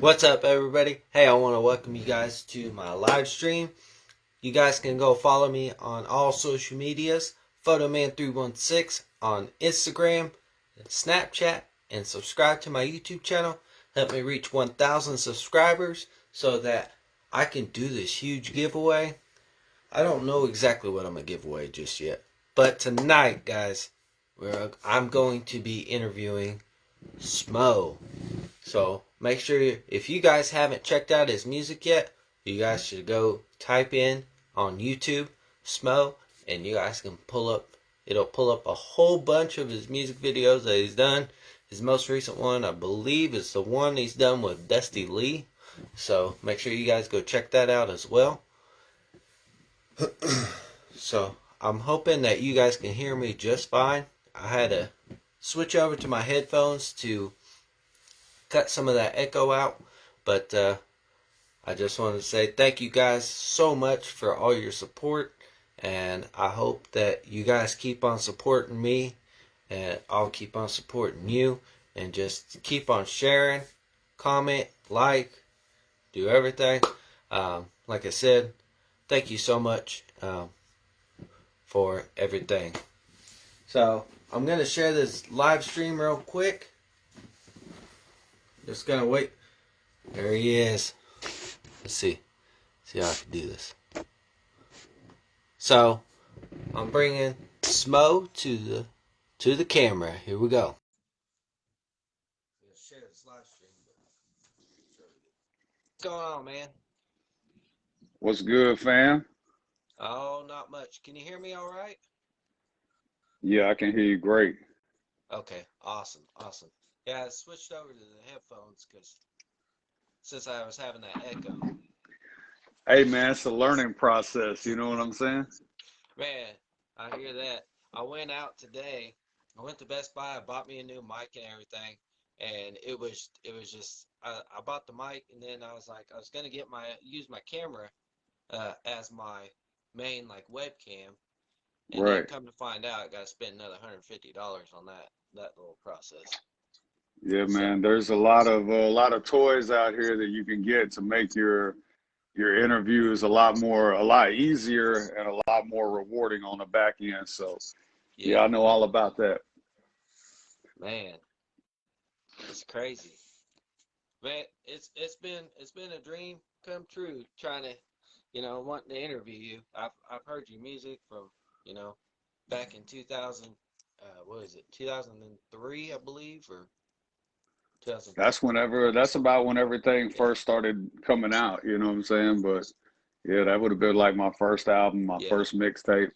What's up, everybody? Hey, I want to welcome you guys to my live stream. You guys can go follow me on all social medias, Photoman316 on Instagram, Snapchat, and subscribe to my YouTube channel. Help me reach 1,000 subscribers so that I can do this huge giveaway. I don't know exactly what I'm going to give away just yet. But tonight, guys, I'm going to be interviewing SMO. So make sure if you guys haven't checked out his music yet, you guys should go type in on YouTube SMO, and you guys can it'll pull up a whole bunch of his music videos that he's done. His most recent one, I believe, is the one he's done with Dusty Lee. So make sure you guys go check that out as well. So I'm hoping that you guys can hear me just fine. I had to switch over to my headphones to cut some of that echo out, but I just wanted to say thank you guys so much for all your support, and I hope that you guys keep on supporting me, and I'll keep on supporting you, and just keep on sharing, comment, like, do everything. Like I said, thank you so much for everything. So I'm going to share this live stream real quick. Just gonna wait. There he is. Let's see how I can do this. So I'm bringing SMO to the camera. Here we go. I'm gonna share this live stream. What's going on, man? What's good, fam? Oh, not much. Can you hear me all right? Yeah, I can hear you great. Okay, awesome. Yeah, I switched over to the headphones since I was having that echo. Hey, man, it's a learning process. You know what I'm saying? Man, I hear that. I went out today. I went to Best Buy. I bought me a new mic and everything, and it was just I bought the mic, and then I was like I was gonna use my camera as my main like webcam, and then Right. come to find out I got to spend another $150 on that little process. Yeah, So man. There's a lot of toys out here that you can get to make your interviews a lot easier and a lot more rewarding on the back end. So, yeah, yeah, I know all about that. man, it's crazy. Man, it's been a dream come true trying to, wanting to interview you. I've heard your music from, you know, back in 2000, what is it, 2003, I believe, or 2004. That's about when everything Yeah, first started coming out. You know what I'm saying? But yeah, that would have been like my first album, my yeah, first mixtape.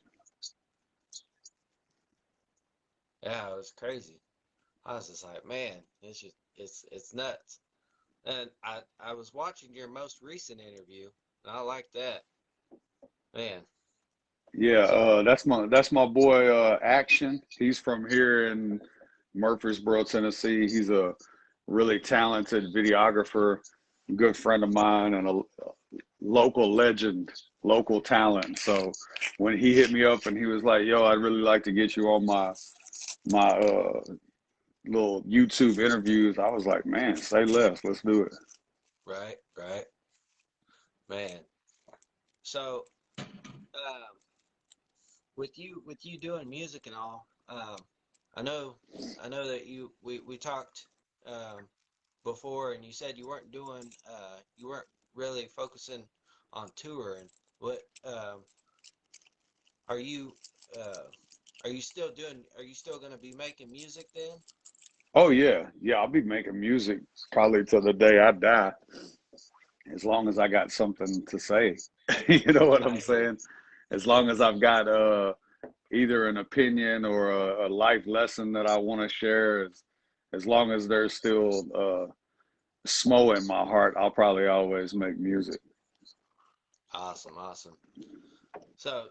yeah. It was crazy. I was just like, man, it's nuts. And I was watching your most recent interview, and I like that, man. Yeah, So that's my boy Action. He's from here in Murfreesboro, Tennessee. He's a really talented videographer, good friend of mine, and a local legend, local talent. So when he hit me up and he was like, "Yo, I'd really like to get you on my little YouTube interviews," I was like, "Man, say less. Let's do it." right, man. So um, with you doing music and all, I know that we talked before, and you said you weren't really focusing on touring. What are you uh, are you still doing? Are you still gonna be making music then? Oh yeah, I'll be making music probably till the day I die, as long as I got something to say. You know what I'm I hear saying? you. As Yeah, long as I've got either an opinion or a life lesson that I want to share, as long as there's still smo in my heart, I'll probably always make music. awesome. So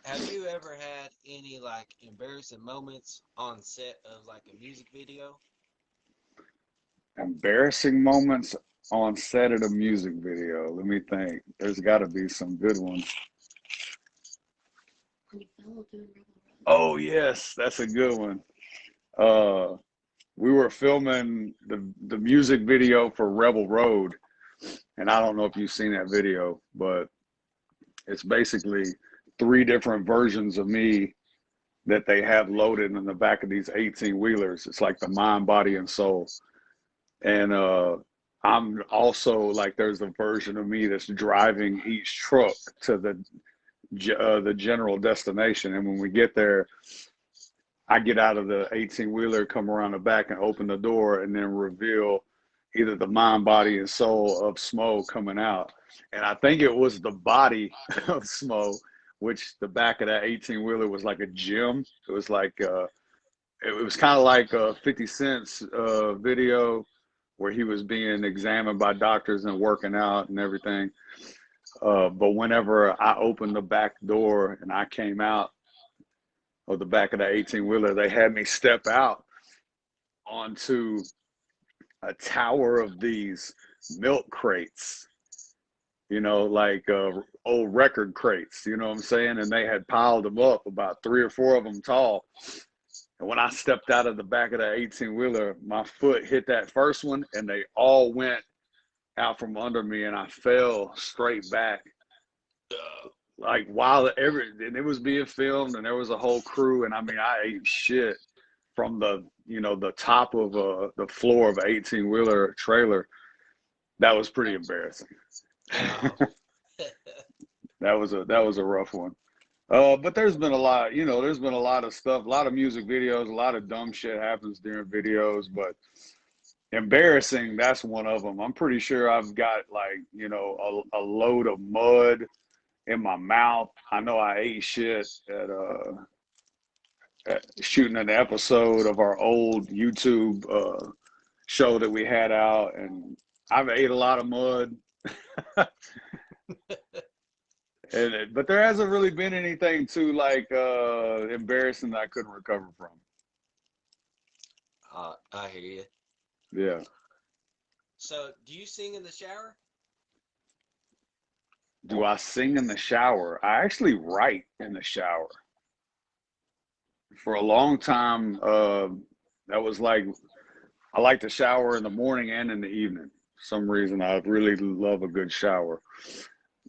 have you ever had any like embarrassing moments on set of like a music video? Embarrassing moments on set of a music video. Let me think. There's got to be some good ones. Oh yes, that's a good one. Uh, we were filming the music video for Rebel Road, and I don't know if you've seen that video, but it's basically three different versions of me that they have loaded in the back of these 18 wheelers. It's like the mind, body, and soul. And I'm also like, there's a version of me that's driving each truck to the general destination. And when we get there, I get out of the 18 wheeler, come around the back and open the door, and then reveal either the mind, body, and soul of SMO coming out. And I think it was the body of SMO, which the back of that 18 wheeler was like a gym. It was like, it was kind of like a 50 Cent's video where he was being examined by doctors and working out and everything. But whenever I opened the back door and I came out of the back of the 18 wheeler, they had me step out onto a tower of these milk crates, you know, like old record crates, you know what I'm saying? And they had piled them up, about 3 or 4 of them tall. And when I stepped out of the back of that 18 wheeler, my foot hit that first one and they all went out from under me and I fell straight back. Like while and it was being filmed and there was a whole crew, and I mean, I ate shit from the, you know, the top of the floor of an 18 wheeler trailer. That was pretty embarrassing. That was a rough one. But there's been a lot, you know, there's been a lot of stuff, a lot of music videos, a lot of dumb shit happens during videos, but embarrassing, that's one of them. I'm pretty sure I've got like, you know, a load of mud in my mouth. I know I ate shit at shooting an episode of our old YouTube show that we had out, and I've ate a lot of mud. But there hasn't really been anything too like embarrassing that I couldn't recover from. I hear you. Yeah. So, do you sing in the shower? Do I sing in the shower? I actually write in the shower. For a long time, that was like, I like to shower in the morning and in the evening. For some reason, I really love a good shower.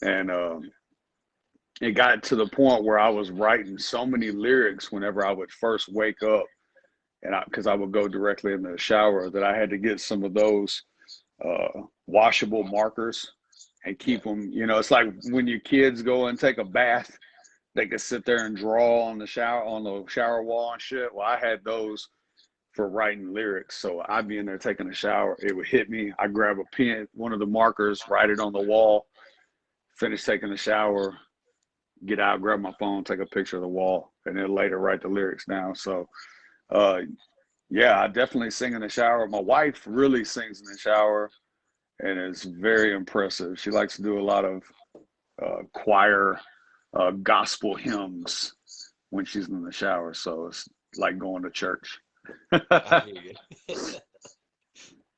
And it got to the point where I was writing so many lyrics whenever I would first wake up, and because I would go directly in the shower, that I had to get some of those washable markers and keep them. You know, it's like when your kids go and take a bath, they could sit there and draw on the shower wall and shit. Well, I had those for writing lyrics. So I'd be in there taking a shower. It would hit me. I grab a pen, one of the markers, write it on the wall, finish taking the shower, get out, grab my phone, take a picture of the wall, and then later write the lyrics down. So, yeah, I definitely sing in the shower. My wife really sings in the shower, and it's very impressive. She likes to do a lot of choir, gospel hymns when she's in the shower. So it's like going to church. I hear you.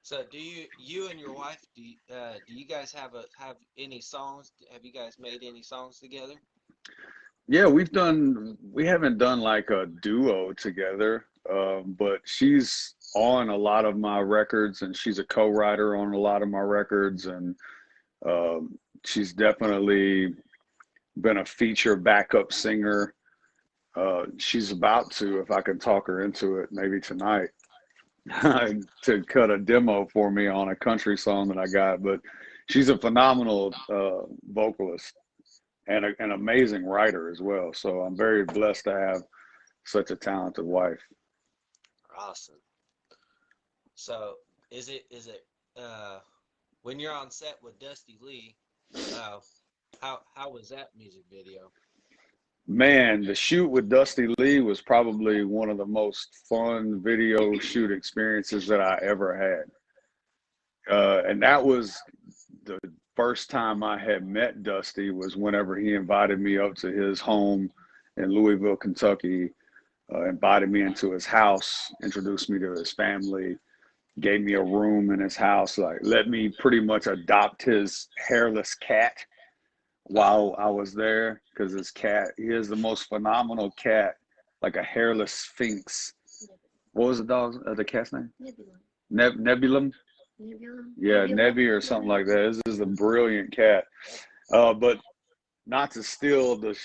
So, do you and your wife, do you guys have any songs? Have you guys made any songs together? Yeah, we haven't done like a duo together, but she's on a lot of my records and she's a co-writer on a lot of my records, and she's definitely been a feature backup singer. She's about to, if I can talk her into it, maybe tonight, to cut a demo for me on a country song that I got. But she's a phenomenal vocalist and an amazing writer as well. So I'm very blessed to have such a talented wife. Awesome. So, is it when you're on set with Dusty Lee, how was that music video? Man, the shoot with Dusty Lee was probably one of the most fun video shoot experiences that I ever had. And that was the first time I had met Dusty, was whenever he invited me up to his home in Louisville, Kentucky, invited me into his house, introduced me to his family, gave me a room in his house, like let me pretty much adopt his hairless cat while I was there, because his cat, he is the most phenomenal cat, like a hairless sphinx. What was the cat's name? Nebula. Nebulum? Nebula. Yeah, Nebula. Nebby or something like that. This is a brilliant cat. But not to steal the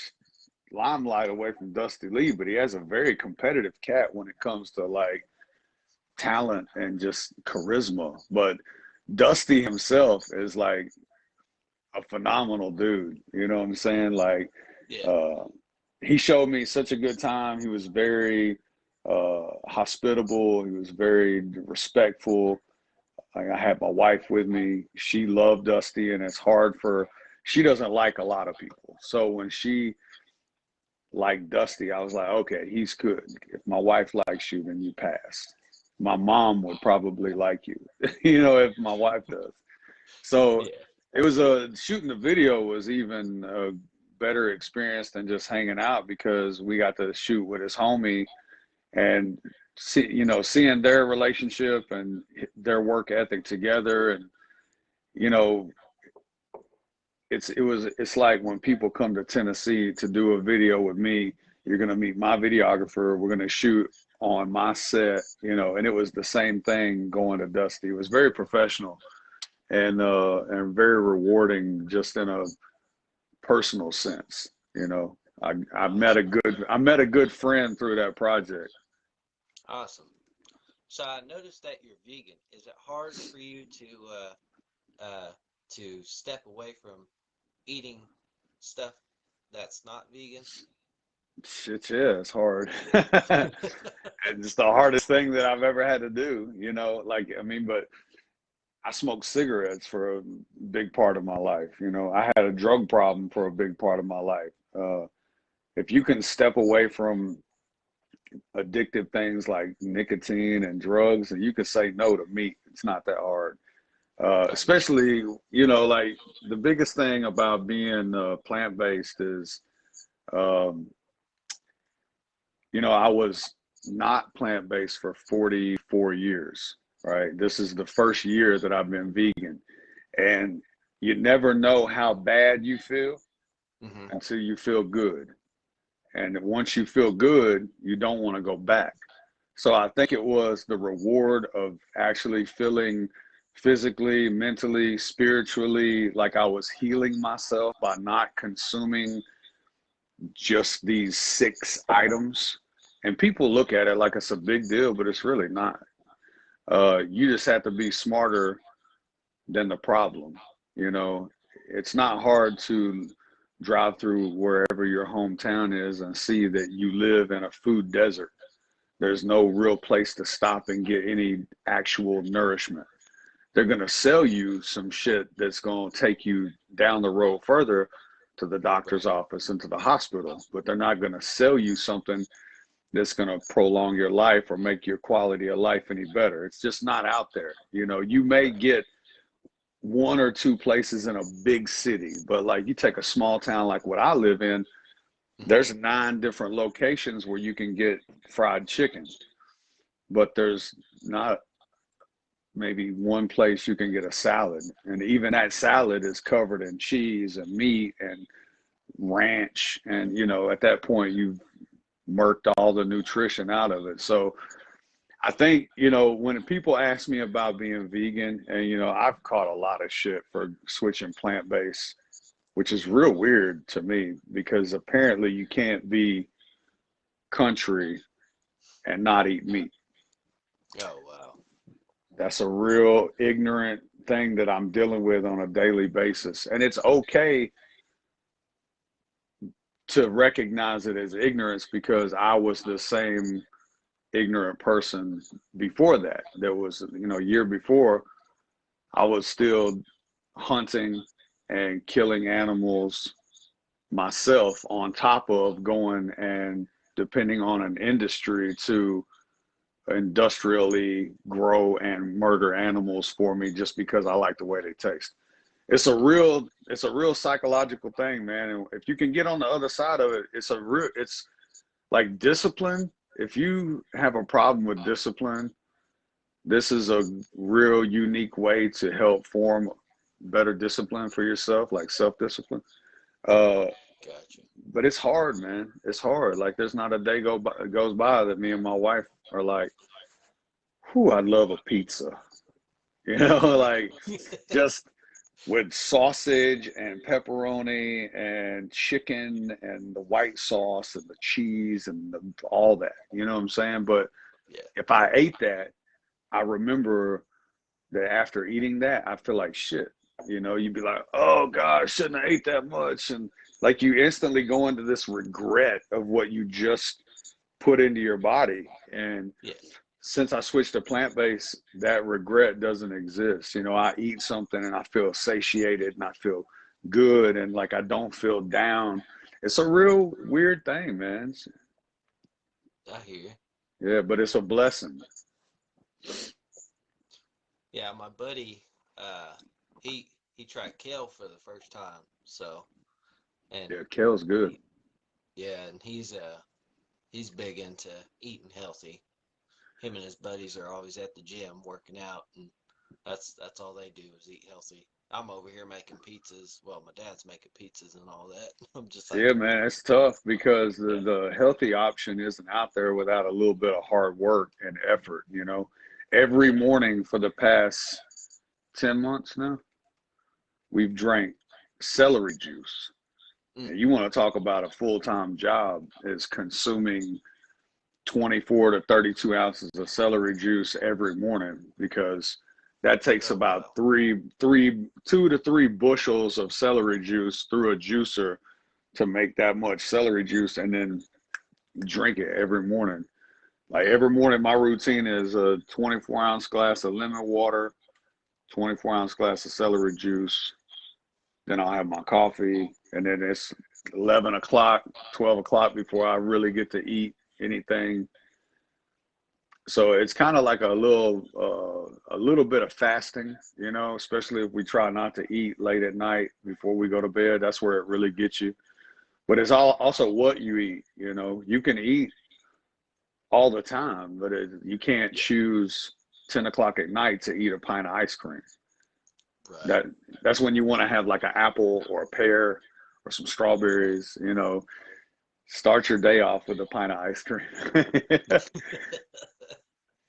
limelight away from Dusty Lee, but he has a very competitive cat when it comes to like talent and just charisma. But Dusty himself is like a phenomenal dude. You know what I'm saying? Like, Yeah. he showed me such a good time. He was very hospitable. He was very respectful. Like, I had my wife with me. She loved Dusty, and it's hard for, she doesn't like a lot of people. So when she liked Dusty, I was like, okay, he's good. If my wife likes you, then you pass. My mom would probably like you, you know, if my wife does. So Yeah. it was shooting the video was even a better experience than just hanging out, because we got to shoot with his homie and see, you know, seeing their relationship and their work ethic together. And, you know, it's like when people come to Tennessee to do a video with me, you're going to meet my videographer. We're going to shoot on my set, you know, and it was the same thing going to Dusty. It was very professional and very rewarding, just in a personal sense. You know, I met a good friend through that project. Awesome. So I noticed that you're vegan. Is it hard for you to step away from eating stuff that's not vegan? Shit, yeah, it's hard. It's the hardest thing that I've ever had to do, you know, like, I mean, but I smoked cigarettes for a big part of my life. You know, I had a drug problem for a big part of my life. If you can step away from addictive things like nicotine and drugs, and you can say no to meat, it's not that hard. Especially, you know, like, the biggest thing about being plant-based is, um, you know, I was not plant-based for 44 years, right? This is the first year that I've been vegan. And you never know how bad you feel Mm-hmm. until you feel good. And once you feel good, you don't want to go back. So I think it was the reward of actually feeling physically, mentally, spiritually like I was healing myself by not consuming just these 6 items. And people look at it like it's a big deal, but it's really not. You just have to be smarter than the problem. You know, it's not hard to drive through wherever your hometown is and see that you live in a food desert. There's no real place to stop and get any actual nourishment. They're going to sell you some shit that's going to take you down the road further to the doctor's office and to the hospital, but they're not going to sell you something that's going to prolong your life or make your quality of life any better. It's just not out there. You know, you may get 1 or 2 places in a big city, but like, you take a small town like what I live in, there's 9 different locations where you can get fried chicken, but there's not maybe 1 place you can get a salad. And even that salad is covered in cheese and meat and ranch. And, you know, at that point, you've murked all the nutrition out of it. So I think, you know, when people ask me about being vegan, and, you know, I've caught a lot of shit for switching plant-based, which is real weird to me, because apparently you can't be country and not eat meat. Oh, wow. That's a real ignorant thing that I'm dealing with on a daily basis. And it's okay to recognize it as ignorance, because I was the same ignorant person before that. There was, you know, a year before, I was still hunting and killing animals myself, on top of going and depending on an industry to industrially grow and murder animals for me just because I like the way they taste. It's a real psychological thing, man. And if you can get on the other side of it, it's like discipline. If you have a problem with discipline, this is a real unique way to help form better discipline for yourself, like self-discipline. Gotcha. But it's hard, man. It's hard. Like, there's not a day goes by that me and my wife are like, whew, I love a pizza. Like just with sausage and pepperoni and chicken and the white sauce and the cheese and all that. You know what I'm saying? But Yeah. if I ate that, I remember that after eating that, I feel like shit. You'd be like, oh God, I shouldn't have ate that much. And like you instantly go into this regret of what you just put into your body. And Yeah. since I switched to plant-based, that regret doesn't exist. I eat something and I feel satiated and I feel good and like I don't feel down. It's a real weird thing, man. I hear you. Yeah, but it's a blessing. Yeah, my buddy, he tried kale for the first time. So, and Yeah, kale's good. yeah, and he's big into eating healthy. Him and his buddies are always at the gym working out, and that's all they do is eat healthy. I'm over here making pizzas. Well, my dad's making pizzas and all that. I'm just like, Yeah, man, it's tough because yeah, the healthy option isn't out there without a little bit of hard work and effort. Every yeah, morning for the past 10 months now, we've drank celery juice. mm, And you want to talk about a full-time job is consuming 24 to 32 ounces of celery juice every morning because that takes oh about wow, 2 to 3 bushels of celery juice through a juicer to make that much celery juice and then drink it every morning. Like mm, every morning, my routine is a 24-ounce glass of lemon water, 24-ounce glass of celery juice. Then I'll have my coffee, and then it's 11 o'clock, 12 o'clock before I really get to eat anything. So it's kind of like a little bit of fasting, especially if we try not to eat late at night before we go to bed. That's where it really gets you. But it's also what you eat. You can eat all the time, but you can't yeah, choose 10 o'clock at night to eat a pint of ice cream. right. That that's when you want to have like an apple or a pear or some strawberries. Start your day off with a pint of ice cream.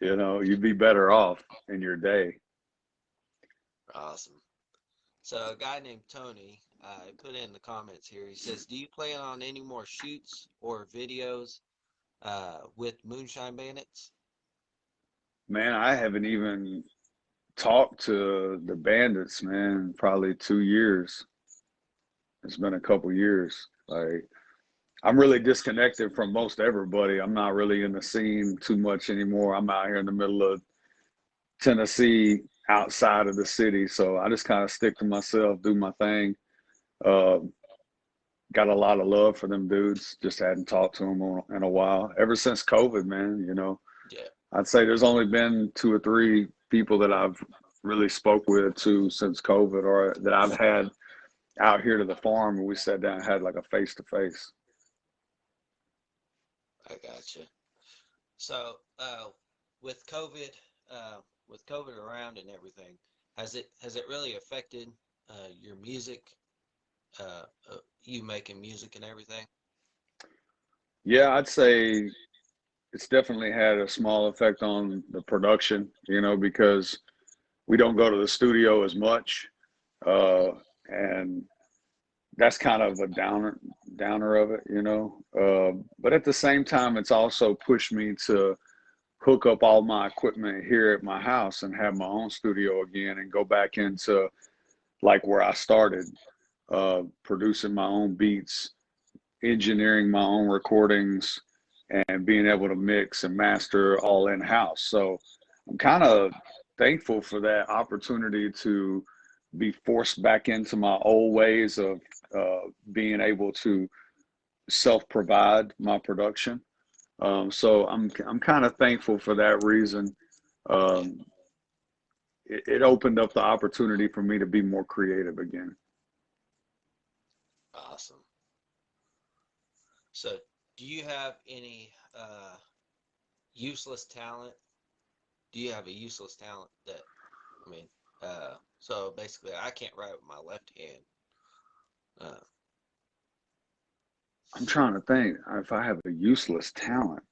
You'd be better off in your day. Awesome. So a guy named Tony, put in the comments here. He says, "Do you plan on any more shoots or videos with Moonshine Bandits?" Man, I haven't even talked to the bandits, man, in probably 2 years. It's been a couple years. Like I'm really disconnected from most everybody. I'm not really in the scene too much anymore. I'm out here in the middle of Tennessee, outside of the city, so I just kind of stick to myself, do my thing. Uh, got a lot of love for them dudes. Just hadn't talked to them in a while. Ever since COVID, man, Yeah. I'd say there's only been 2 or 3 people that I've really spoke with too since COVID, or that I've had out here to the farm and we sat down and had like a face to face. I gotcha. So, with COVID, with COVID around and everything, has it really affected your music, you making music and everything? Yeah, I'd say it's definitely had a small effect on the production, because we don't go to the studio as much. Hmm. And that's kind of a downer of it. But at the same time, it's also pushed me to hook up all my equipment here at my house and have my own studio again and go back into like where I started, producing my own beats, engineering my own recordings, and being able to mix and master all in house. So I'm kind of thankful for that opportunity to be forced back into my old ways of being able to self-provide my production. So I'm kind of thankful for that reason. Yeah. Um, it opened up the opportunity for me to be more creative again. Awesome. So, do you have any useless talent? Do you have a useless talent that, I mean, so basically, I can't write with my left hand. Uh, I'm trying to think if I have a useless talent.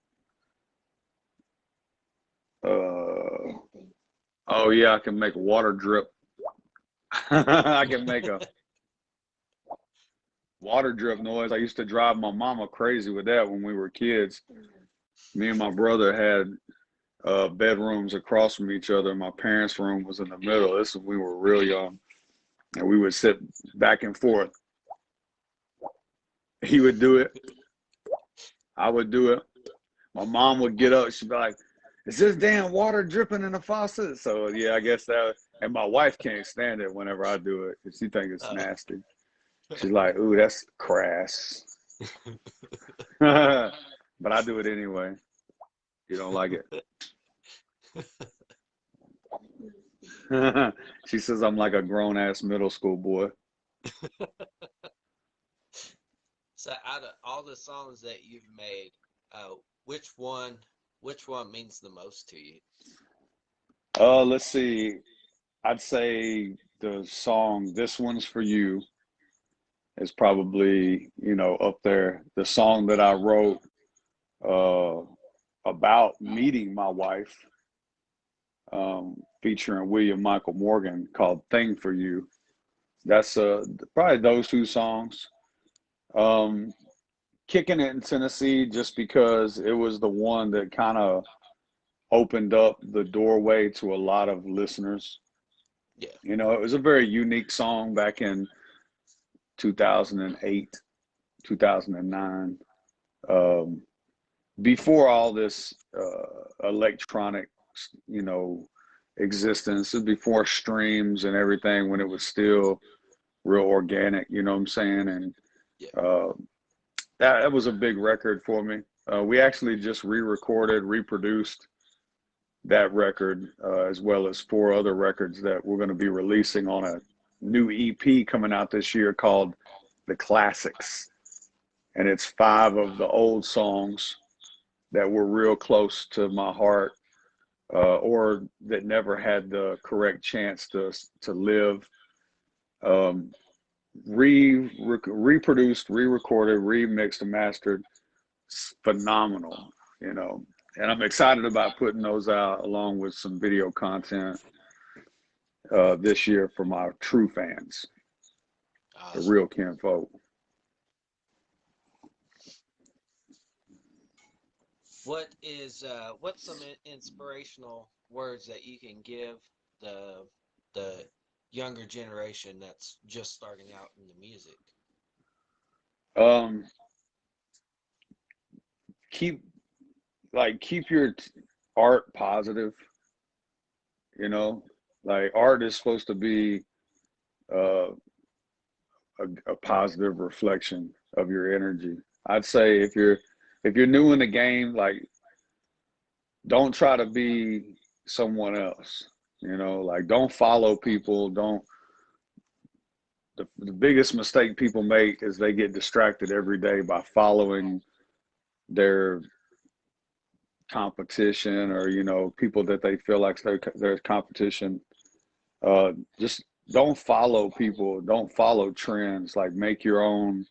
Oh yeah, I can make water drip. I can make a water drip noise. I used to drive my mama crazy with that when we were kids. Me and my brother had bedrooms across from each other. My parents' room was in the middle. This was when we were real young, and we would sit back and forth. He would do it. I would do it. My mom would get up. She'd be like, "Is this damn water dripping in the faucet?" So yeah, I guess that. And my wife can't stand it whenever I do it because she thinks it's nasty. She's like, "Ooh, that's crass." But I do it anyway. You don't like it? She says I'm like a grown ass middle school boy. So out of all the songs that you've made, which one which one means the most to you? Let's see. I'd say the song "This One's for You" is probably, up there. The song that I wrote uh, about meeting my wife, featuring William Michael Morgan, called "Thing for You." That's probably those two songs. Um, Kicking It in Tennessee, just because it was the one that kind of opened up the doorway to a lot of listeners. Yeah. It was a very unique song back in 2008, 2009. Um, Before all this electronic, you know, existence, before streams and everything, when it was still real organic, you know what I'm saying? And Yeah. uh, that was a big record for me. We actually just re-recorded, reproduced that record, as well as four other records that we're going to be releasing on a new EP coming out this year called The Classics. And it's five of the old songs that were real close to my heart, or that never had the correct chance to live. Um, Reproduced, re-recorded, remixed, and mastered. It's phenomenal, you know. And I'm excited about putting those out along with some video content this year for my true fans, the Awesome. real kinfolk. What's some inspirational words that you can give the the younger generation that's just starting out in the music? Um, keep keep your art positive, you know. Like art is supposed to be uh, a positive reflection of your energy. I'd say if you're new in the game, like don't try to be someone else. Like don't follow people. Don't the biggest mistake people make is they get distracted every day by following their competition, or people that they feel like their competition. Just don't follow people. Don't follow trends. Like make your own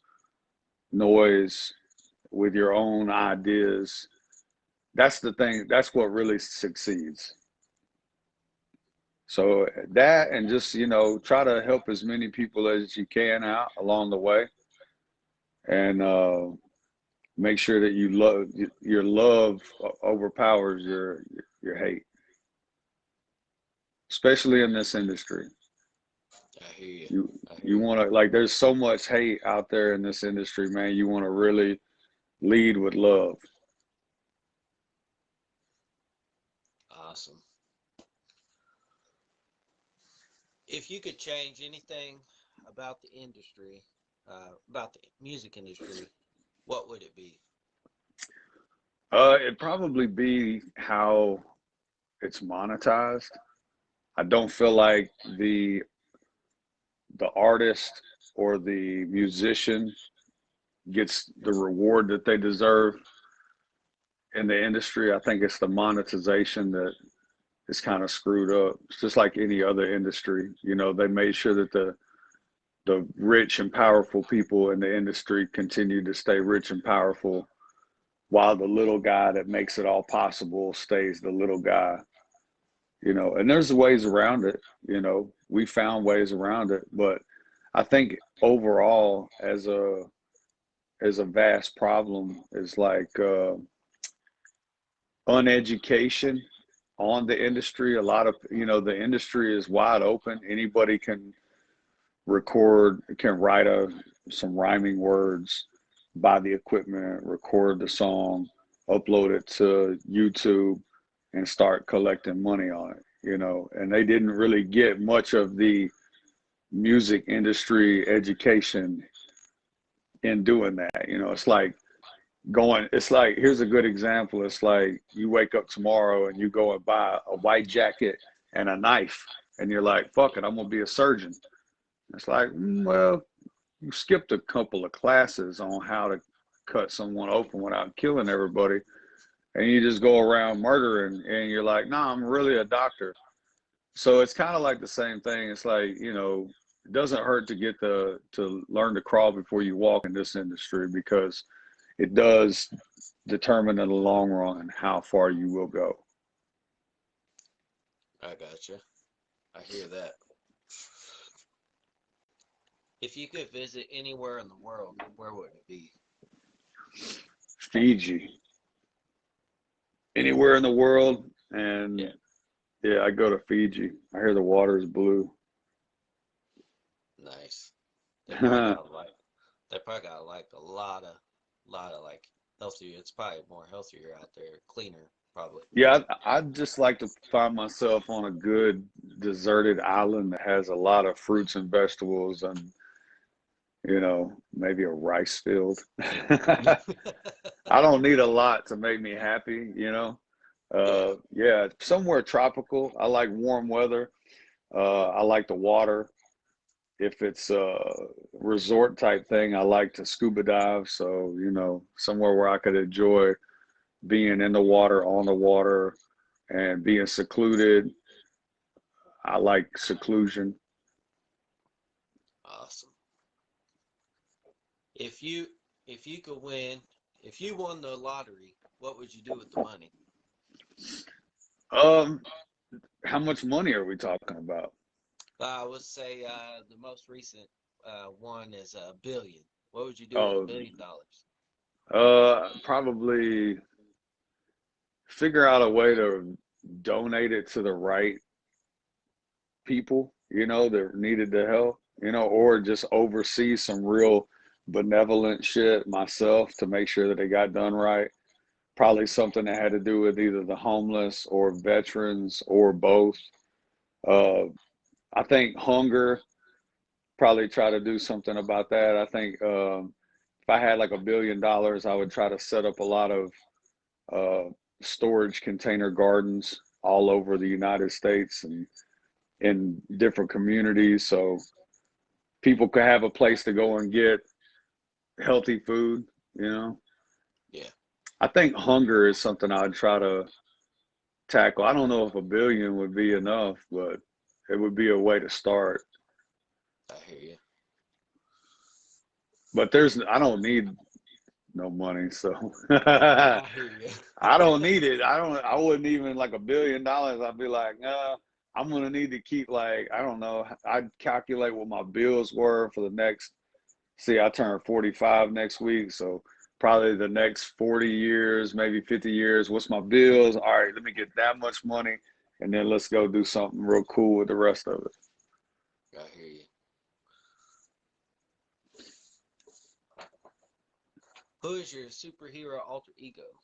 noise with your own ideas. That's the thing. That's what really succeeds. So that, and just try to help as many people as you can out along the way, and make sure that your love overpowers your hate, especially in this industry. I hear you. You I hear you you. want to, like, there's so much hate out there in this industry, man. You want to really lead with love. Awesome. If you could change anything about the industry, about the music industry, what would it be? It'd probably be how it's monetized. I don't feel like the artist or the musician gets the reward that they deserve in the industry. I think it's the monetization that is kind of screwed up. It's just like any other industry. They made sure that the rich and powerful people in the industry continue to stay rich and powerful, while the little guy that makes it all possible stays the little guy. you know, and there's ways around it, you know, we found ways around it, but I think overall as a vast problem is like uneducation on the industry. A lot of, you know, the industry is wide open. Anybody can record, can write some rhyming words, buy the equipment, record the song, upload it to YouTube, and start collecting money on it, you know. And they didn't really get much of the music industry education in doing that. You know, it's like it's like, here's a good example. It's like you wake up tomorrow and you go and buy a white jacket and a knife, and you're like, fuck it, I'm gonna be a surgeon. It's like, well, you skipped a couple of classes on how to cut someone open without killing everybody, and you just go around murdering, and you're like, nah, I'm really a doctor. So it's kind of like the same thing. It's like, you know, it doesn't hurt to to learn to crawl before you walk in this industry, because it does determine in the long run how far you will go. I gotcha. I hear that. If you could visit anywhere in the world, where would it be? Fiji, anywhere in the world, and Yeah, yeah, I go to Fiji. I hear the water is blue. nice. They probably got like they probably got like a lot of like healthier. It's probably more healthier out there, cleaner probably. Yeah, I'd just like to find myself on a good deserted island that has a lot of fruits and vegetables and, you know, maybe a rice field. I don't need a lot to make me happy, you know. Yeah, Yeah, somewhere tropical. I like warm weather. I like the water. If it's a resort type thing, I like to scuba dive. So, you know, somewhere where I could enjoy being in the water, on the water, and being secluded. I like seclusion. awesome. If you if you could win, if you won the lottery, what would you do with the money? Um, how much money are we talking about? I would say the most recent one is a billion. What would you do with Oh, $1 billion? probably figure out a way to donate it to the right people, you know, that needed the help, you know, or just oversee some real benevolent shit myself to make sure that it got done right. Probably something that had to do with either the homeless or veterans or both. Uh, I think hunger, probably try to do something about that. I think if I had like $1 billion, I would try to set up a lot of uh, storage container gardens all over the United States and in different communities, so people could have a place to go and get healthy food, you know. Yeah, I think hunger is something I'd try to tackle. I don't know if 1 billion would be enough, but it would be a way to start. I hear you. But I don't need no money, so I I hear you. don't need it. I wouldn't even like $1 billion. I'd be like, I'm gonna need to keep, like, I don't know. I'd calculate what my bills were for the next, see, I turn 45 next week, so probably the next 40 years, maybe 50 years. What's my bills? All right, let me get that much money, and then let's go do something real cool with the rest of it. I hear you. Who is your superhero alter ego?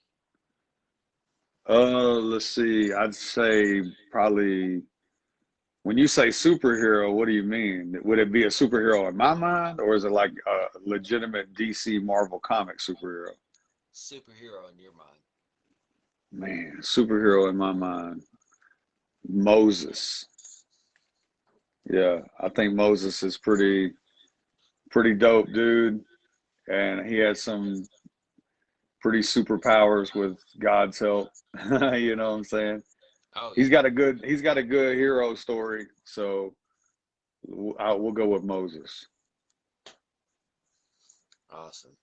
Let's see. I'd say probably, when you say superhero, what do you mean? Would it be a superhero in my mind, or is it like a legitimate DC Marvel comic superhero? Superhero in your mind. Man, superhero in my mind, Moses. Yeah, I think Moses is pretty dope, dude, and he has some pretty superpowers with God's help. You know what I'm saying? Oh He's yeah, got a good hero story, so we'll go with Moses. awesome.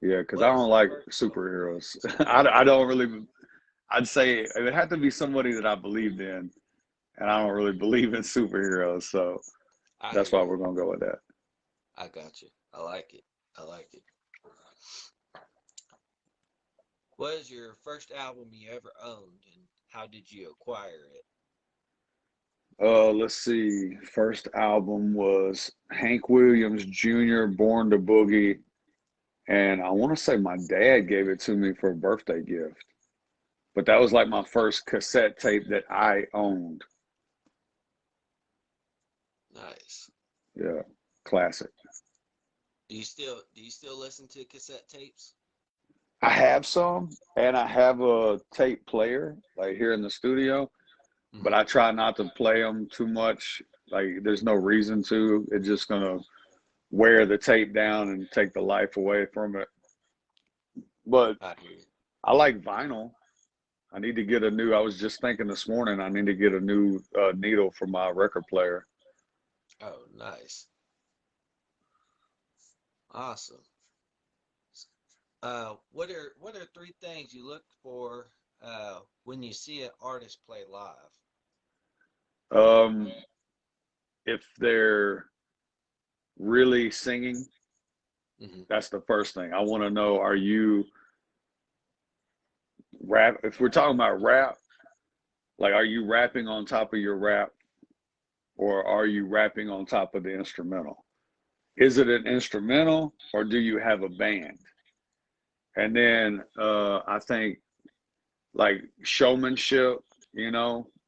Yeah, because I What is don't the like first? Oh, superheroes. go ahead. I don't really. I'd say it would have to be somebody that I believed in. and I don't really believe in superheroes, so I that's hear why you. we're gonna go with that. I got you. I like it. I like it. What is your first album you ever owned, and how did you acquire it? Let's see. First album was Hank Williams Jr. Born to Boogie, and I want to say my dad gave it to me for a birthday gift. But that was like my first cassette tape that I owned. Nice. Yeah, classic. Do you still listen to cassette tapes? I have some, and I have a tape player like here in the studio, but Hmm. I try not to play them too much. Like, there's no reason to. It's just gonna wear the tape down and take the life away from it. But I hear you. I like vinyl. I need to get a new. I was just thinking this morning. I need to get a new needle for my record player. Oh, nice. Awesome. What are three things you look for when you see an artist play live? Um, if they're really singing, Hmm. that's the first thing. I want to know, are you rap? If we're talking about rap, like, are you rapping on top of your rap, or are you rapping on top of the instrumental? Is it an instrumental, or do you have a band? And then I think, like, showmanship,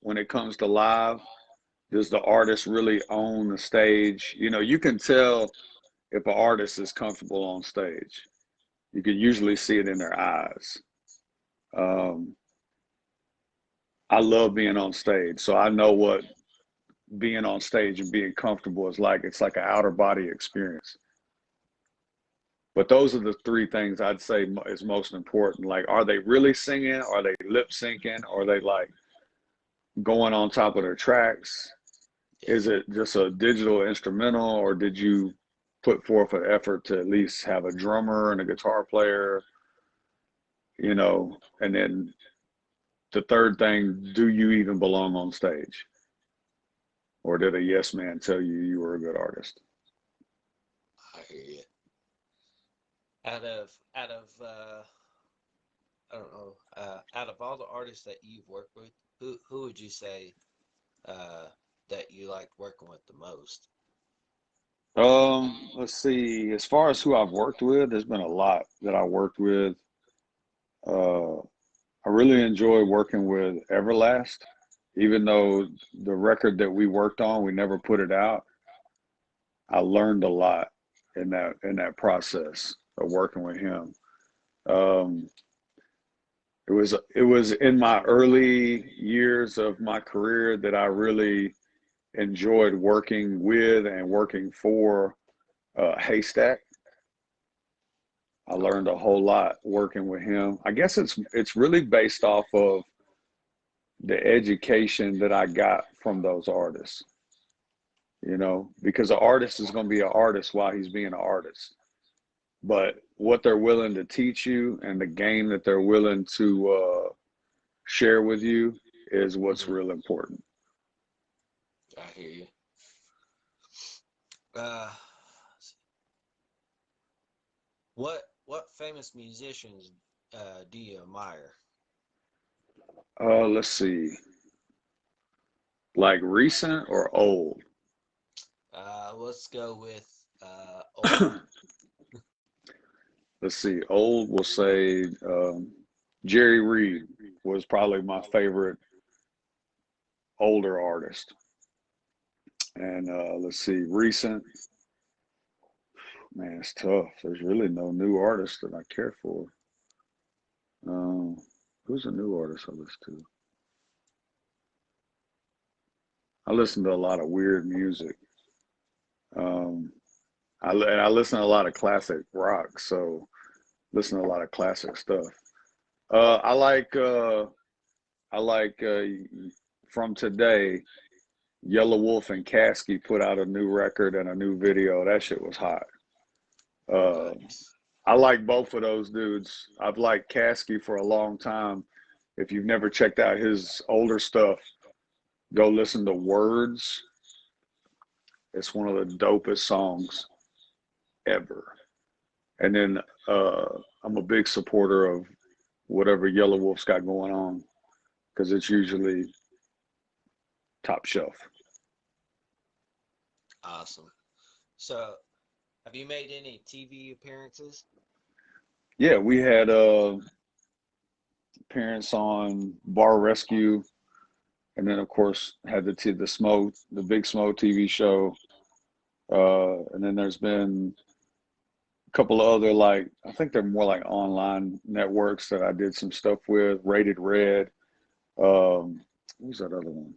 when it comes to live, does the artist really own the stage? You can tell if an artist is comfortable on stage. You can usually see it in their eyes. Um, I love being on stage, so I know what being on stage and being comfortable is like. It's like an outer body experience. But those are the three things I'd say is most important. Like, are they really singing? Are they lip syncing? Are they like going on top of their tracks? Yeah. Is it just a digital instrumental, or did you put forth an effort to at least have a drummer and a guitar player? And then the third thing, do you even belong on stage? Or did a yes man tell you you were a good artist? I hear you. Out of I don't know, out of all the artists that you've worked with, who would you say uh that you liked working with the most? Let's see. As far as who I've worked with, there's been a lot that I worked with. Uh, I really enjoy working with Everlast, even though the record that we worked on, we never put it out. I learned a lot in that process of working with him. Um, it was in my early years of my career that I really enjoyed working with and working for Haystack. I Okay. learned a whole lot working with him. I guess it's really based off of the education that I got from those artists, because an artist is going to be an artist while he's being an artist. But what they're willing to teach you and the game that they're willing to share with you is what's Hmm. real important. I hear you. Uh, what famous musicians do you admire? Let's see, like recent or old? Let's go with old. Let's see, old, we'll say Jerry Reed was probably my favorite older artist. And let's see, recent, man, it's tough. There's really no new artist that I care for. Um, who's a new artist I listen to? I listen to a lot of weird music. Um, and I listen to a lot of classic rock, so listen to a lot of classic stuff. Uh, I like uh, I like from today. Yellow Wolf and Caskey put out a new record and a new video. That shit was hot. Uh, Nice. I like both of those dudes. I've liked Caskey for a long time. If you've never checked out his older stuff, Go listen to Words. It's one of the dopest songs ever. And then I'm a big supporter of whatever Yellow Wolf's got going on because it's usually top shelf. Awesome. So, have you made any TV appearances? Yeah, we had appearance on Bar Rescue, and then of course had the Big SMO TV show, and then there's been a couple of other I think they're more like online networks that I did some stuff with. Rated Red. What was that other one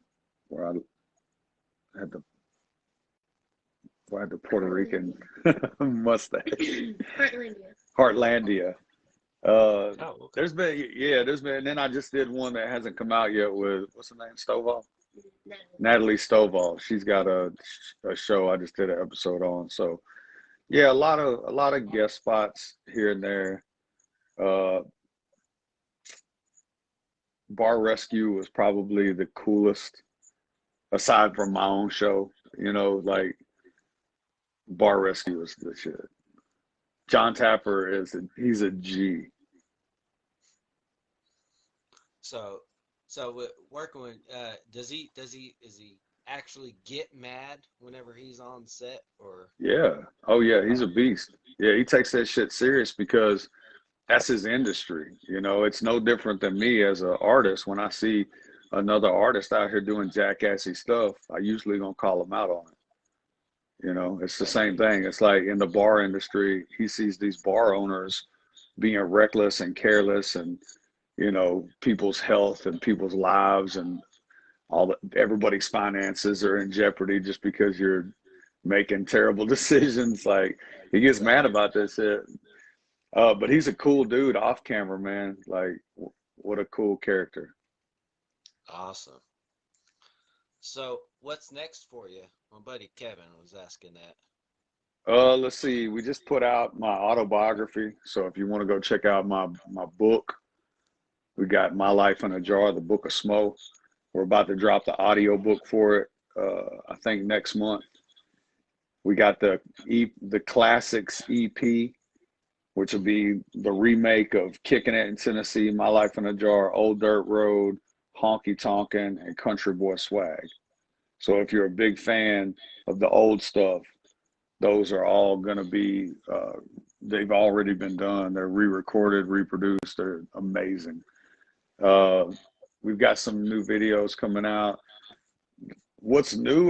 where I had the Puerto Rican mustache? Heartlandia. Oh, okay. There's been, and then I just did one that hasn't come out yet with, what's her name, Stovall? Natalie Stovall. She's got a show I just did an episode on. So yeah, a lot of guest spots here and there. Bar Rescue was probably the coolest, aside from my own show. Like Bar Rescue is the shit. John Tapper he's a G. So, with working with, is he actually get mad whenever he's on set, or? Yeah. Oh yeah, he's a beast. Yeah, he takes that shit serious because that's his industry. It's no different than me as an artist. When I see another artist out here doing jackassy stuff, I usually gonna call him out on it. It's the same thing. It's like in the bar industry, he sees these bar owners being reckless and careless, and people's health and people's lives and everybody's finances are in jeopardy just because you're making terrible decisions. Like, he gets mad about this shit. But he's a cool dude off camera, man. Like, what a cool character. Awesome. So, what's next for you? My buddy Kevin was asking that. Let's see. We just put out my autobiography. So if you want to go check out my book, we got My Life in a Jar, the Book of SMO. We're about to drop the audio book for it, I think next month. We got the Classics EP, which will be the remake of Kicking It in Tennessee, My Life in a Jar, Old Dirt Road, Honky Tonkin', and Country Boy Swag. So if you're a big fan of the old stuff, those are all going to be, they've already been done. They're re-recorded, reproduced. They're amazing. We've got some new videos coming out. What's new?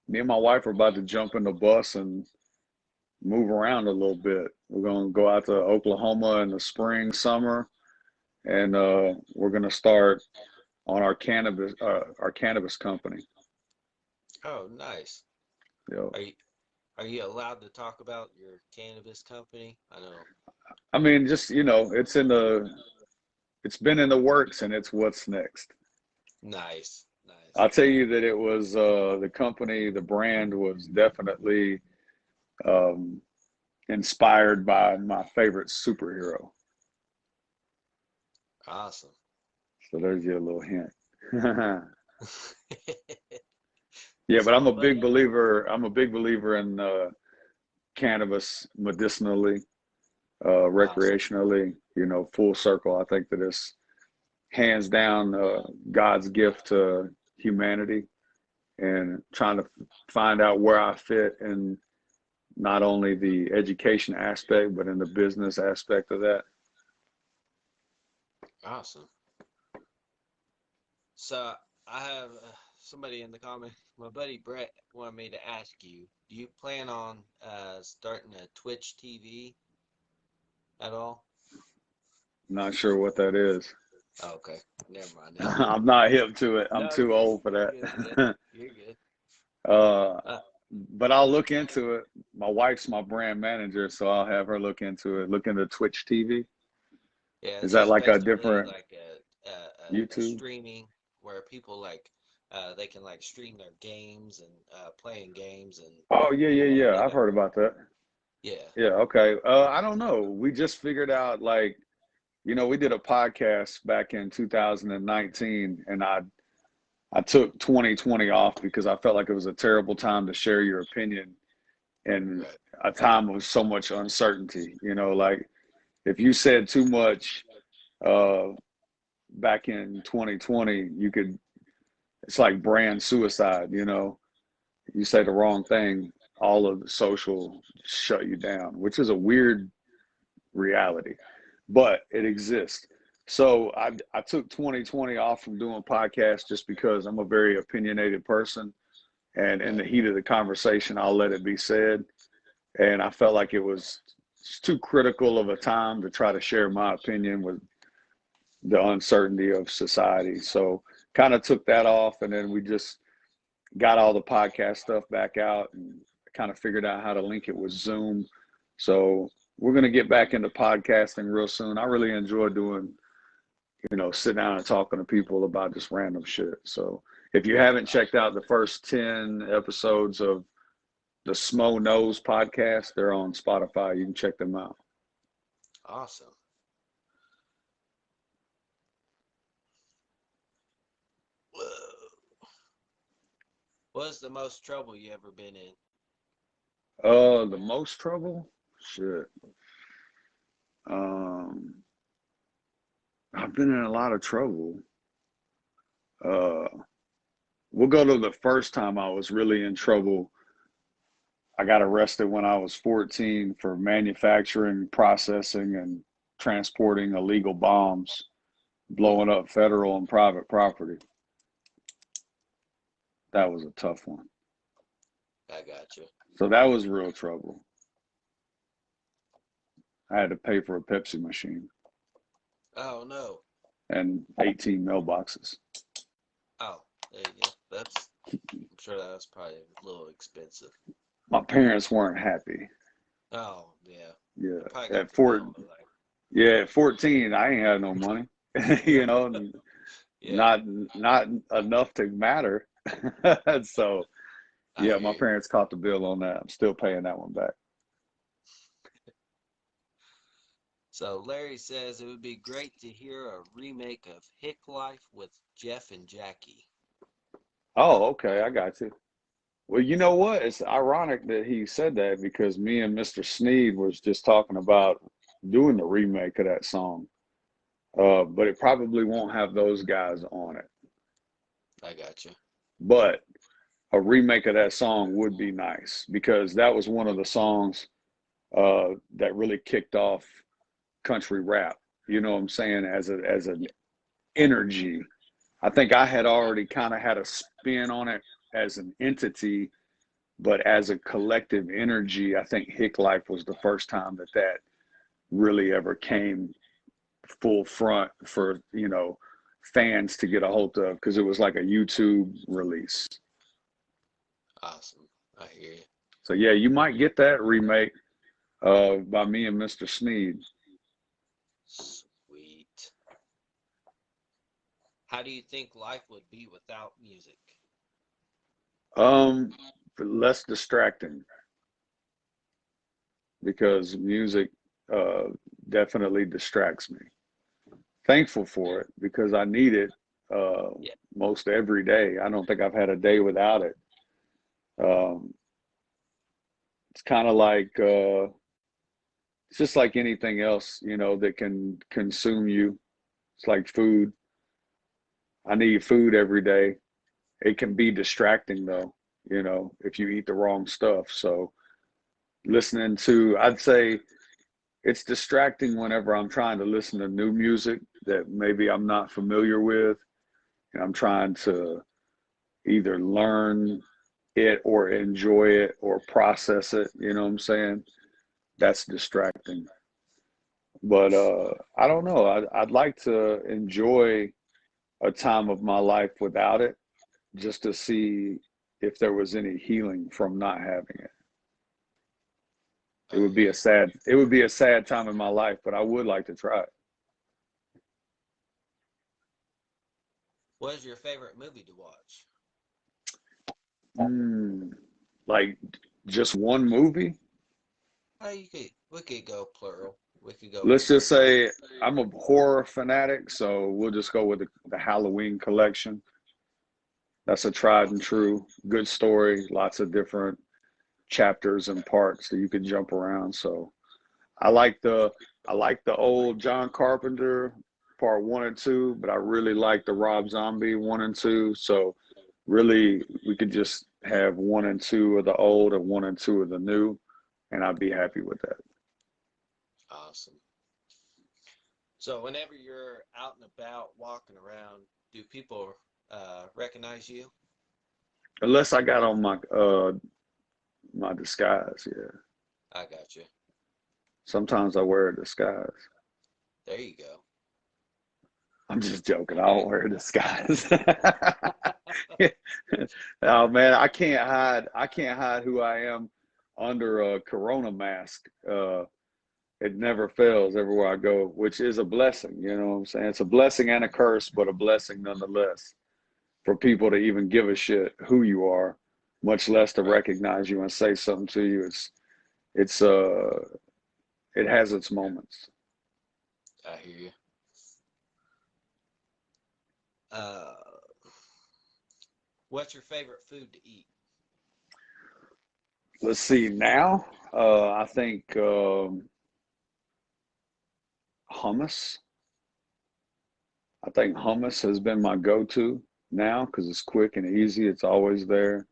Me and my wife are about to jump in the bus and move around a little bit. We're going to go out to Oklahoma in the spring, summer, and we're going to start on our cannabis company. Oh, nice. Yeah. Are you allowed to talk about your cannabis company? I know. I mean, just it's been in the works, and it's what's next. Nice. I'll tell you that it was the brand was definitely inspired by my favorite superhero. Awesome. So there's your little hint. Yeah, but I'm a big believer in cannabis medicinally, recreationally, full circle. I think that it's hands down God's gift to humanity, and trying to find out where I fit in not only the education aspect, but in the business aspect of that. Awesome. So I have somebody in the comment. My buddy Brett wanted me to ask you, do you plan on starting a Twitch TV at all? Not sure what that is. Oh, okay. Never mind. I'm not hip to it. I'm too old for that. You're good. But I'll look into it. My wife's my brand manager, so I'll have her look into it. Look into Twitch TV. Yeah, is that like a different like a YouTube streaming where people they can stream their games and playing games and. Oh yeah. I've heard about that. Yeah. Yeah. Okay. I don't know. We just figured out we did a podcast back in 2019, and I took 2020 off because I felt like it was a terrible time to share your opinion in Right. a time of so much uncertainty. Like if you said too much uh, back in 2020, it's like brand suicide. You say the wrong thing, all of the social shut you down, which is a weird reality, but it exists. So I took 2020 off from doing podcasts just because I'm a very opinionated person. And in Right. the heat of the conversation, I'll let it be said. And I felt like it was too critical of a time to try to share my opinion with the uncertainty of society. So kind of took that off. And then we just got all the podcast stuff back out and kind of figured out how to link it with Zoom. So we're going to get back into podcasting real soon. I really enjoy doing, sitting down and talking to people about just random shit. So if you haven't checked out the first 10 episodes of the SMO Knows podcast, they're on Spotify. You can check them out. Awesome. Whoa. What's the most trouble you ever been in? The most trouble? Shit. I've been in a lot of trouble. Uh, we'll go to the first time I was really in trouble. I got arrested when I was 14 for manufacturing, processing, and transporting illegal bombs, blowing up federal and private property. That was a tough one. I got you. So that was real trouble. I had to pay for a Pepsi machine Oh no. and 18 mailboxes. Oh, there you go. I'm sure that was probably a little expensive. My parents weren't happy. Oh yeah. Yeah. Probably got At the four, bill, like, yeah, at 14, I ain't had no money. And yeah, not enough to matter. So I yeah, hear my you. parents caught the bill on that. I'm still paying that one back. So Larry says it would be great to hear a remake of Hick Life with Jeff and Jackie. Oh, okay, I got you. Well, you know what? It's ironic that he said that because me and Mr. Sneed was just talking about doing the remake of that song. But it probably won't have those guys on it. I got you. But a remake of that song would be nice because that was one of the songs that really kicked off country rap. You know what I'm saying? As an energy. I think I had already kind of had a spin on it as an entity, but as a collective energy, I think Hick Life was the first time that really ever came full front for, fans to get a hold of because it was like a YouTube release. Awesome. I hear you. So yeah, you might get that remake by me and Mr. Sneed. Sweet. How do you think life would be without music? Um, Less distracting because music uh, definitely distracts me. Thankful for it because I need it uh, Yeah. most every day. I don't think I've had a day without it. Um, it's kind of like it's just like anything else, that can consume you. It's like food. I need food every day. It can be distracting though, if you eat the wrong stuff. So I'd say it's distracting whenever I'm trying to listen to new music that maybe I'm not familiar with, and I'm trying to either learn it or enjoy it or process it. You know what I'm saying? That's distracting. But I don't know. I'd like to enjoy a time of my life without it just to see if there was any healing from not having it. I hear you. It would be a sad time in my life, but I would like to try it. What is your favorite movie to watch? Mm, like just one movie? Oh, we could go plural. We could go Let's just multiple. say I'm a horror fanatic, so we'll just go with the Halloween collection. That's a tried and true good story. Lots of different chapters and parts that you could jump around. So I like the I like the old John Carpenter part one and two, but I really like the Rob Zombie one and two. So really, we could just have one and two of the old and one and two of the new, and I'd be happy with that. Awesome. So whenever you're out and about walking around, do people recognize you? Unless I got on my disguise, yeah. I got you. Sometimes I wear a disguise. There you go. I'm just joking. I don't wear a disguise. Oh man, I can't hide who I am under a Corona mask. It never fails everywhere I go, which is a blessing. You know what I'm saying? It's a blessing and a curse, but a blessing nonetheless for people to even give a shit who you are, much less to Right. recognize you and say something to you. It's it has its moments. I hear you. Uh, what's your favorite food to eat? Let's see now. I think hummus. I think hummus has been my go-to now because it's quick and easy. It's always there.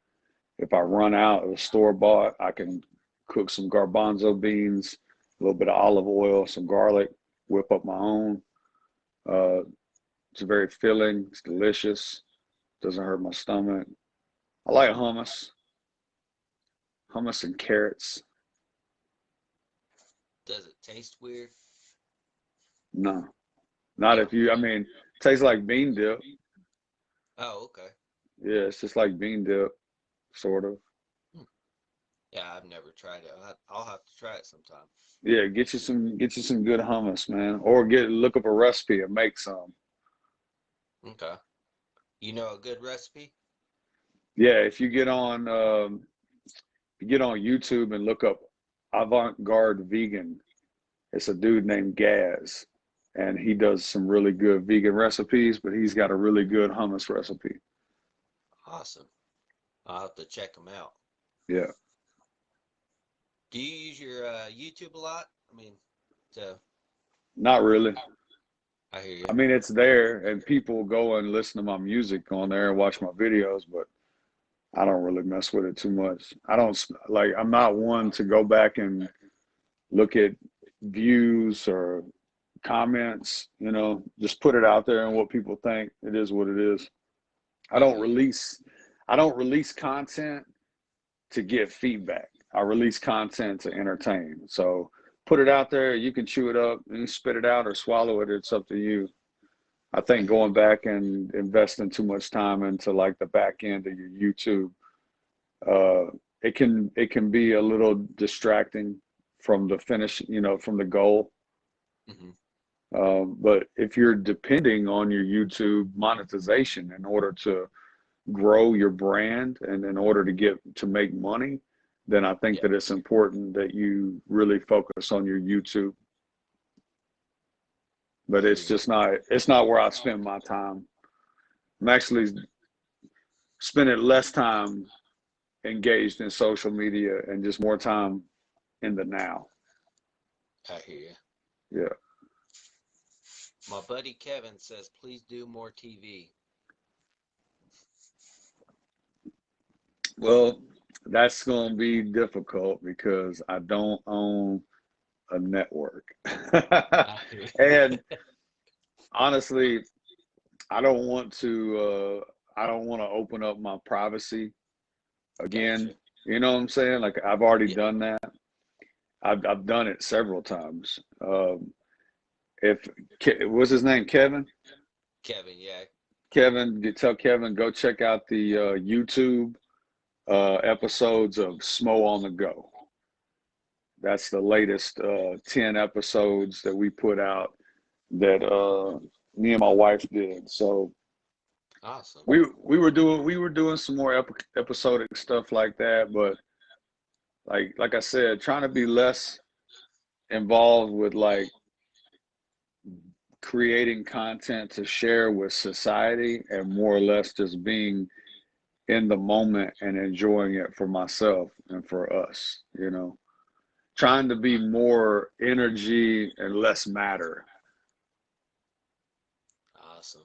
If I run out of the store bought, I can cook some garbanzo beans, a little bit of olive oil, some garlic, whip up my own. Uh, it's very filling. It's delicious. Doesn't hurt my stomach. I like hummus and carrots. Does it taste weird? No, not No. if you. I mean, tastes like bean dip. Oh, okay. Yeah, it's just like bean dip, sort of. Hmm. Yeah, I've never tried it. I'll have to try it sometime. Yeah, get you some good hummus, man, or get look up a recipe and make some. Okay. You know a good recipe? Yeah, if you get on YouTube and look up avant-garde vegan, it's a dude named Gaz, and he does some really good vegan recipes, but he's got a really good hummus recipe. Awesome. I'll have to check them out. Yeah, Do you use your YouTube a lot? I mean, to not really. I hear I you. mean, it's there, and people go and listen to my music on there and watch my videos, but I don't really mess with it too much. I don't like. I'm not one to go back and look at views or comments. You know, just put it out there and what people think. It is what it is. I I don't hear you. release. I don't release content to get feedback. I release content to entertain. So put it out there. You can chew it up and spit it out or swallow it. It's up to you. I I think hear going you. back and investing too much time into like the back end of your YouTube, it can be a little distracting from the finish, you know, from the goal. Hmm. But if you're depending on your YouTube monetization in order to grow your brand and in order to get to make money, then I think Yeah, that it's important that you really focus on your YouTube. But I hear you. it's not where I spend my time. I'm actually spending less time engaged in social media and just more time in the now. I hear you. Yeah. My buddy Kevin says, please do more TV. Well, that's going to be difficult because I don't own a network. I hear And you. honestly, I don't want to I don't want to open up my privacy Gotcha. again. You know what I'm saying? Like I've already Yeah, done that. I've done it several times. If what's his name, Kevin? Kevin. Yeah, Kevin, you tell Kevin go check out the YouTube episodes of SMO on the Go. That's the latest 10 episodes that we put out that me and my wife did. So awesome. we were doing some more episodic stuff like that, but like I said, trying to be less involved with like creating content to share with society and more or less just being in the moment and enjoying it for myself and for us, trying to be more energy and less matter. Awesome.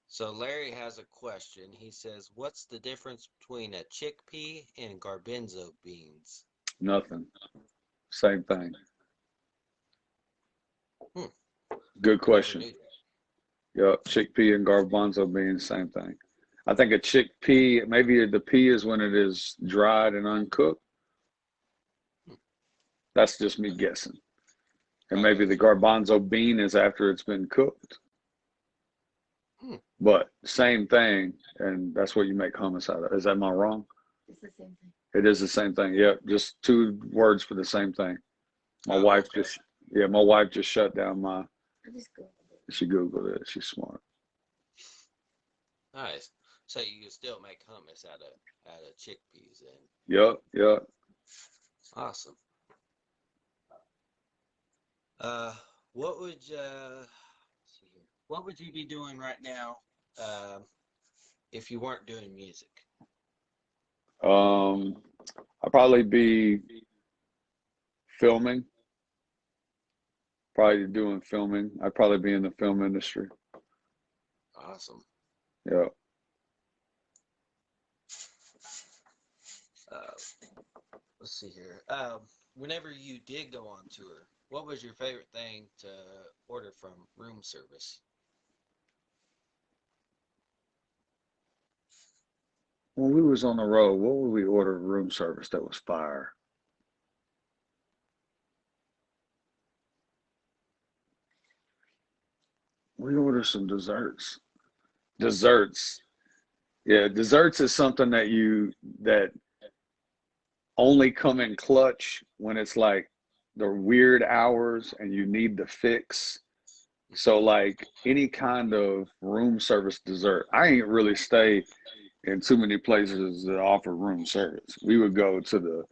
So Larry has a question. He says, "What's the difference between a chickpea and garbanzo beans?" Nothing. Same thing. Hmm. Good I never question. knew that. Yep, chickpea and garbanzo beans, same thing. I think a chickpea, maybe the pea is when it is dried and uncooked. Hmm. That's just me guessing. And maybe Okay. the garbanzo bean is after it's been cooked. Hmm. But same thing, and that's what you make hummus out of. Is that am I wrong? It's the same thing. It is the same thing. Yep, just two words for the same thing. My Oh, wife okay. just, yeah, my wife just shut down my. I just Googled it. She Googled it. She's smart. Nice. So you can still make hummus out of chickpeas then. Yep, yep. Awesome. Uh, what would let's see here. What would you be doing right now, if you weren't doing music? Um, I'll probably be filming, probably doing filming. I'd probably be in the film industry. Awesome. Yeah. Uh, let's see here. Whenever you did go on tour, what was your favorite thing to order from room service? When we was on the road, what would we order room service that was fire? We ordered some desserts. Desserts. Yeah, desserts is something that only come in clutch when it's like the weird hours and you need the fix. So like any kind of room service dessert. I ain't really stay in too many places that offer room service. We would go to the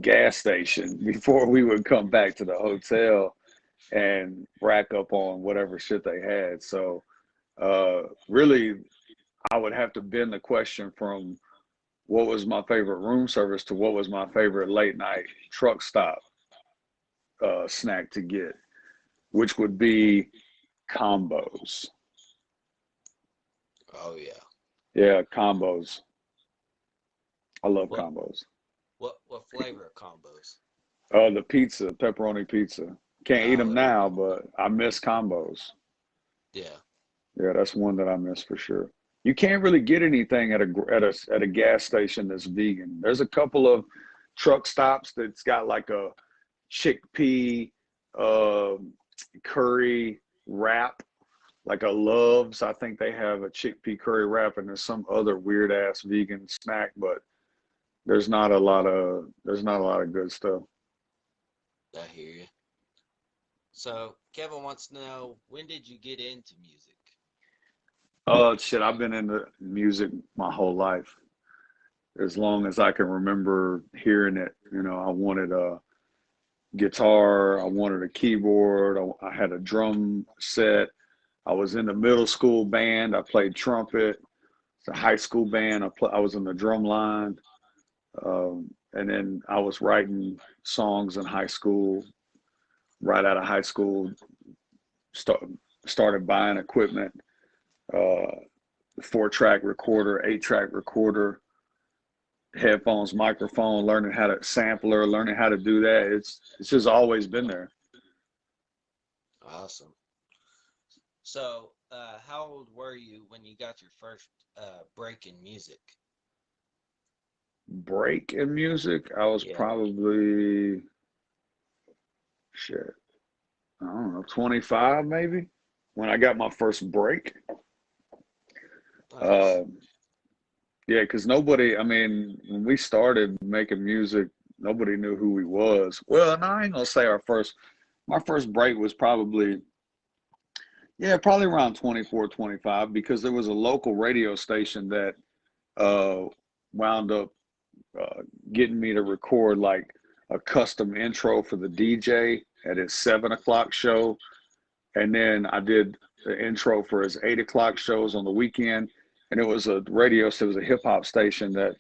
gas station before we would come back to the hotel and rack up on whatever shit they had. So really I would have to bend the question from what was my favorite room service to what was my favorite late night truck stop snack to get, which would be combos. Oh yeah. Yeah, combos. I love What combos. what flavor of combos? The pizza, pepperoni pizza. Can't eat them Oh, now, okay. but I miss combos. Yeah. Yeah, that's one that I miss for sure. You can't really get anything at a gas station that's vegan. There's a couple of truck stops that's got like a chickpea uh, curry wrap, like a Love's. I think they have a chickpea curry wrap, and there's some other weird ass vegan snack, but there's not a lot of good stuff. I hear you. So Kevin wants to know, when did you get into music? Oh shit, I've been into music my whole life. As long as I can remember hearing it, I wanted a guitar, I wanted a keyboard, I had a drum set. I was in the middle school band. I played trumpet. It's a high school band. I was in the drum line. And then I was writing songs in high school. Right out of high school, start, started buying equipment, uh, 4-track recorder, 8-track recorder, headphones, microphone, learning how to sampler, learning how to do that. It's just always been there. Awesome. So, how old were you when you got your first break in music? Break in music, I was Yeah. probably shit, I don't know, 25 maybe when I got my first break. Nice. Uh, yeah, because nobody, I mean, when we started making music, nobody knew who we was. Well, no, I ain't gonna say my first break was probably, yeah, probably around 24, 25, because there was a local radio station that uh, wound up uh, getting me to record like a custom intro for the DJ at his 7 o'clock show. And then I did the intro for his 8 o'clock shows on the weekend. and it was a radio, so it was a hip hop station that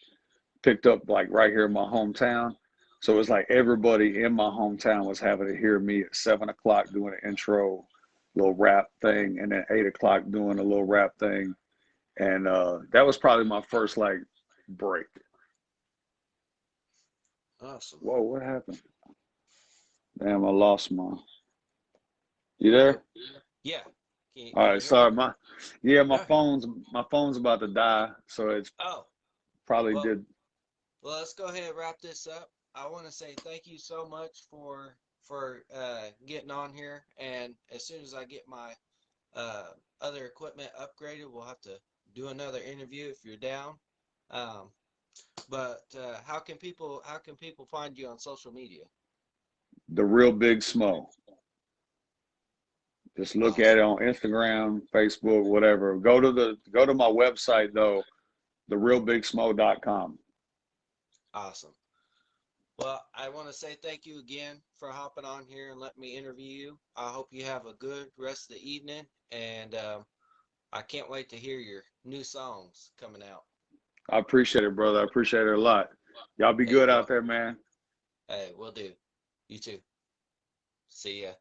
picked up like right here in my hometown. So it was like everybody in my hometown was having to hear me at 7 o'clock doing an intro, little rap thing, and then 8 o'clock doing a little rap thing. And that was probably my first like break. Awesome. Whoa, what happened? Damn, I lost my. You there? Yeah. Can All you right, hear sorry. me? My Yeah. phone's about to die, so it's Oh, probably well, did. well, let's go ahead and wrap this up. I want to say thank you so much for getting on here, and as soon as I get my uh other equipment upgraded, we'll have to do another interview if you're down. Um, but how can people find you on social media? The real big smo. Just look at it Awesome. on Instagram, Facebook, whatever. Go to my website though, therealbigsmo.com. Awesome. Well, I want to say thank you again for hopping on here and letting me interview you. I hope you have a good rest of the evening, and I can't wait to hear your new songs coming out. I appreciate it, brother. I appreciate it a lot. Y'all be Hey, good out well, there, man. hey, we'll do. You too. See ya.